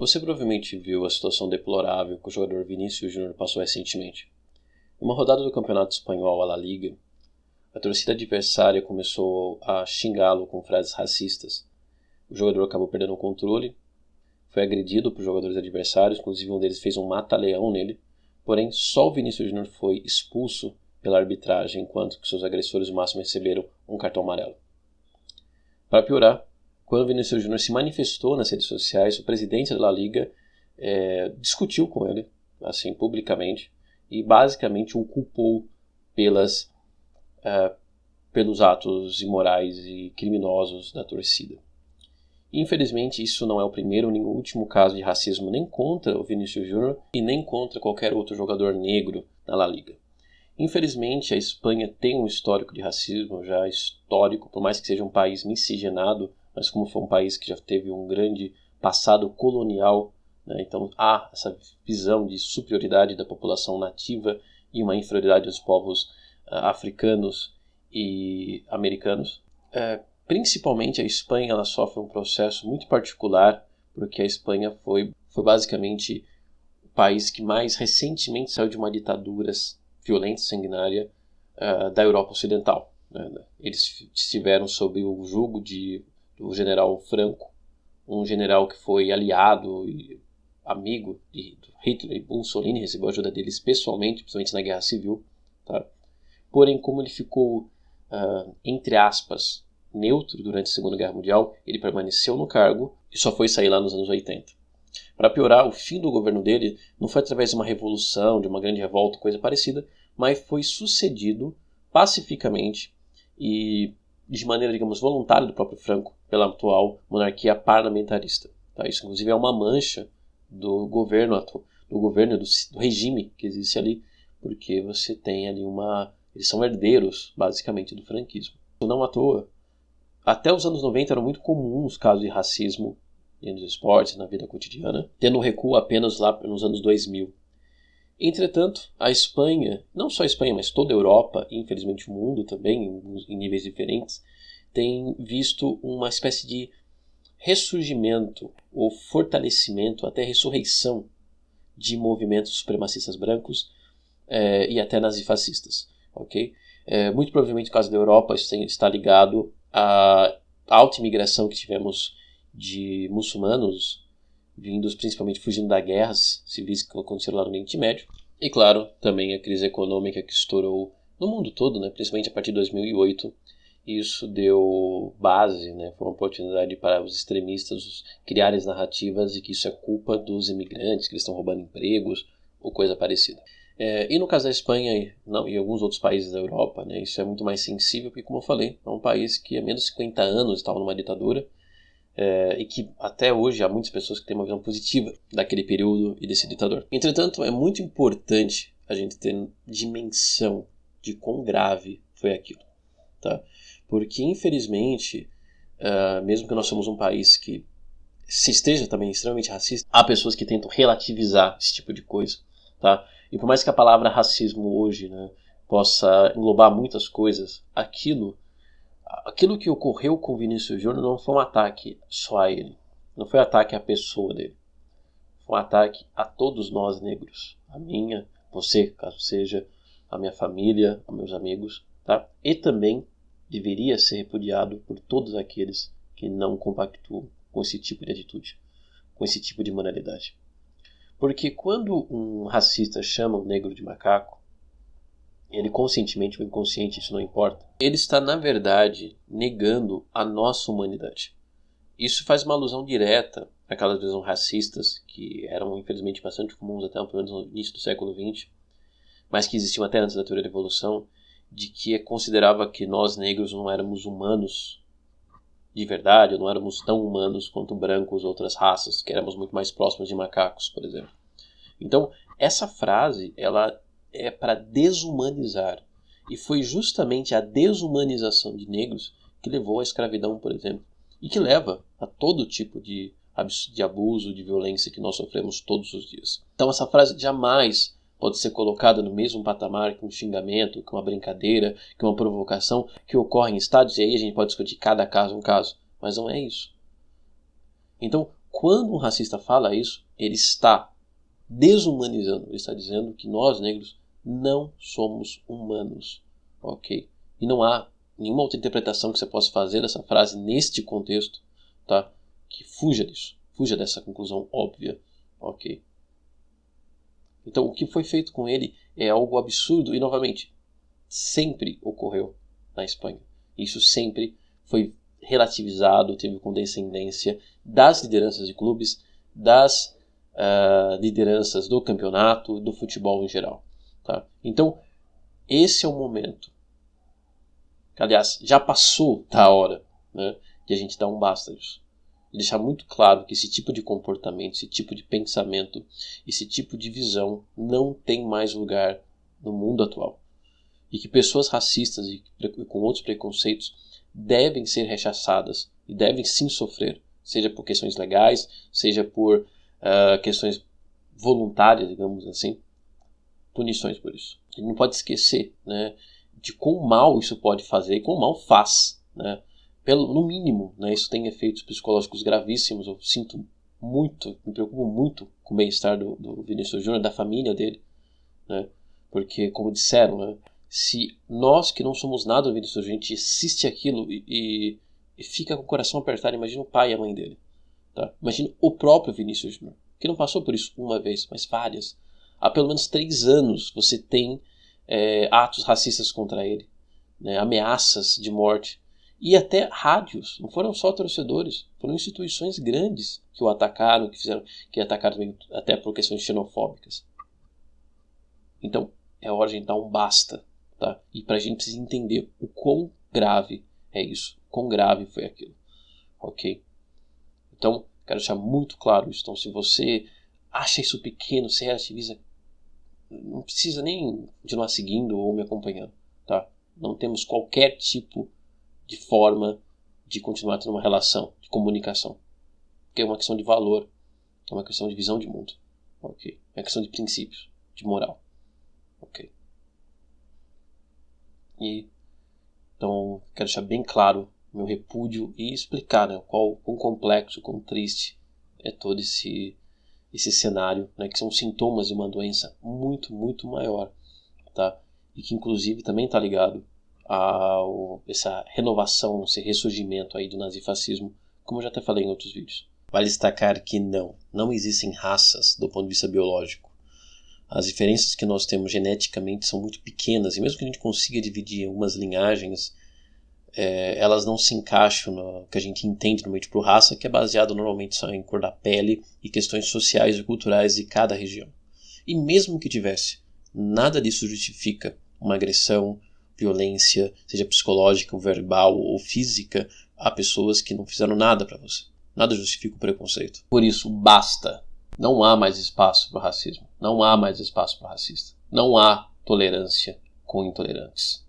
Você provavelmente viu a situação deplorável que o jogador Vinícius Júnior passou recentemente. Em uma rodada do Campeonato Espanhol, a La Liga, a torcida adversária começou a xingá-lo com frases racistas. O jogador acabou perdendo o controle, foi agredido por jogadores adversários, inclusive um deles fez um mata-leão nele, porém só o Vinícius Júnior foi expulso pela arbitragem, enquanto que seus agressores no máximo receberam um cartão amarelo. Para piorar, quando o Vinícius Júnior se manifestou nas redes sociais, o presidente da La Liga discutiu com ele, assim, publicamente, e basicamente o culpou pelos atos imorais e criminosos da torcida. Infelizmente, isso não é o primeiro nem o último caso de racismo nem contra o Vinícius Júnior e nem contra qualquer outro jogador negro na La Liga. Infelizmente, a Espanha tem um histórico de racismo já histórico, por mais que seja um país miscigenado, mas como foi um país que já teve um grande passado colonial, né, então há essa visão de superioridade da população nativa e uma inferioridade dos povos africanos e americanos. Principalmente a Espanha, ela sofre um processo muito particular, porque a Espanha foi basicamente o país que mais recentemente saiu de uma ditadura violenta e sanguinária da Europa Ocidental. Né? Eles estiveram sob o jugo do general Franco, um general que foi aliado e amigo de Hitler e Mussolini, recebeu ajuda deles pessoalmente, principalmente na Guerra Civil. Tá? Porém, como ele ficou, entre aspas, neutro durante a Segunda Guerra Mundial, ele permaneceu no cargo e só foi sair lá nos anos 80. Para piorar, o fim do governo dele não foi através de uma revolução, de uma grande revolta, coisa parecida, mas foi sucedido pacificamente e de maneira, digamos, voluntária do próprio Franco pela atual monarquia parlamentarista. Tá? Isso, inclusive, é uma mancha do governo, do regime que existe ali, porque você tem ali eles são herdeiros, basicamente, do franquismo. Não à toa, até os anos 90 eram muito comuns casos de racismo nos esportes, na vida cotidiana, tendo um recuo apenas lá nos anos 2000. Entretanto, a Espanha, não só a Espanha, mas toda a Europa, e infelizmente o mundo também, em níveis diferentes, tem visto uma espécie de ressurgimento ou fortalecimento, até ressurreição de movimentos supremacistas brancos e até nazifascistas. Okay? Muito provavelmente, no caso da Europa, isso está ligado à alta imigração que tivemos de muçulmanos, vindos principalmente fugindo das guerras civis que aconteceram lá no Oriente Médio. E claro, também a crise econômica que estourou no mundo todo, né, principalmente a partir de 2008. Isso deu base, né, foi uma oportunidade para os extremistas criarem narrativas de que isso é culpa dos imigrantes, que eles estão roubando empregos ou coisa parecida. E no caso da Espanha e alguns outros países da Europa, né, isso é muito mais sensível, porque, como eu falei, é um país que há menos de 50 anos estava numa ditadura, e que até hoje há muitas pessoas que têm uma visão positiva daquele período e desse ditador. Entretanto, é muito importante a gente ter dimensão de quão grave foi aquilo. Tá? Porque, infelizmente, mesmo que nós somos um país que se esteja também extremamente racista, há pessoas que tentam relativizar esse tipo de coisa. Tá? E por mais que a palavra racismo hoje, né, possa englobar muitas coisas, aquilo que ocorreu com o Vinícius Júnior não foi um ataque só a ele. Não foi um ataque à pessoa dele. Foi um ataque a todos nós negros. A minha, você, caso seja, a minha família, a meus amigos. Tá? E também deveria ser repudiado por todos aqueles que não compactuam com esse tipo de atitude, com esse tipo de moralidade. Porque quando um racista chama um negro de macaco, ele conscientemente ou inconsciente, isso não importa, ele está, na verdade, negando a nossa humanidade. Isso faz uma alusão direta àquelas visões racistas que eram, infelizmente, bastante comuns até pelo menos no início do século XX, mas que existiam até antes da teoria da evolução, de que considerava que nós negros não éramos humanos de verdade, ou não éramos tão humanos quanto brancos ou outras raças, que éramos muito mais próximos de macacos, por exemplo. Então, essa frase, ela é para desumanizar. E foi justamente a desumanização de negros que levou à escravidão, por exemplo. E que leva a todo tipo de abuso, de violência que nós sofremos todos os dias. Então essa frase jamais pode ser colocada no mesmo patamar que um xingamento, que uma brincadeira, que uma provocação que ocorre em estádios. E aí a gente pode discutir cada caso um caso. Mas não é isso. Então, Quando um racista fala isso, ele está desumanizando, ele está dizendo que nós negros não somos humanos, ok? E não há nenhuma outra interpretação que você possa fazer dessa frase neste contexto, tá? Que fuja disso, fuja dessa conclusão óbvia, ok? Então o que foi feito com ele é algo absurdo e, novamente, sempre ocorreu na Espanha. Isso sempre foi relativizado, teve condescendência das lideranças de clubes, das lideranças do campeonato, do futebol em geral. Tá? Então, esse é o momento. Aliás, já passou da hora, né, de a gente dar um basta disso. De deixar muito claro que esse tipo de comportamento, esse tipo de pensamento, esse tipo de visão não tem mais lugar no mundo atual. E que pessoas racistas e com outros preconceitos devem ser rechaçadas e devem sim sofrer, seja por questões legais, seja por questões voluntárias, digamos assim, punições por isso. A gente não pode esquecer, né, de quão mal isso pode fazer e quão mal faz, né? No mínimo, né, isso tem efeitos psicológicos gravíssimos. Eu sinto muito, me preocupo muito com o bem-estar do Vinícius Júnior, da família dele, né? Porque, como disseram, né, se nós que não somos nada do Vinícius Júnior, a gente assiste aquilo e fica com o coração apertado, imagina o pai e a mãe dele. Tá? Imagina o próprio Vinícius Júnior, que não passou por isso uma vez, mas várias. Há pelo menos 3 anos você tem atos racistas contra ele, né? Ameaças de morte. E até rádios, não foram só torcedores, foram instituições grandes que o atacaram, que atacaram também, até por questões xenofóbicas. Então, é hora de a gente dar um basta, tá? E pra gente precisa entender o quão grave é isso, o quão grave foi aquilo, ok? Então, quero deixar muito claro isso. Então, se você acha isso pequeno, se relativiza, não precisa nem continuar seguindo ou me acompanhando, tá? Não temos qualquer tipo de forma de continuar tendo uma relação de comunicação, porque é uma questão de valor, é uma questão de visão de mundo, ok? É uma questão de princípios, de moral, ok? E então quero deixar bem claro meu repúdio e explicar, né, quão complexo, quão triste é todo esse cenário, né, que são sintomas de uma doença muito, muito maior, tá? E que inclusive também está ligado a essa renovação, esse ressurgimento aí do nazifascismo, como eu já até falei em outros vídeos. Vale destacar que não existem raças do ponto de vista biológico. As diferenças que nós temos geneticamente são muito pequenas, e mesmo que a gente consiga dividir algumas linhagens, elas não se encaixam no que a gente entende normalmente por raça, que é baseado normalmente só em cor da pele e questões sociais e culturais de cada região. E mesmo que tivesse, nada disso justifica uma agressão, violência, seja psicológica, verbal ou física, a pessoas que não fizeram nada para você. Nada justifica o preconceito. Por isso, basta. Não há mais espaço para o racismo. Não há mais espaço para o racista. Não há tolerância com intolerantes.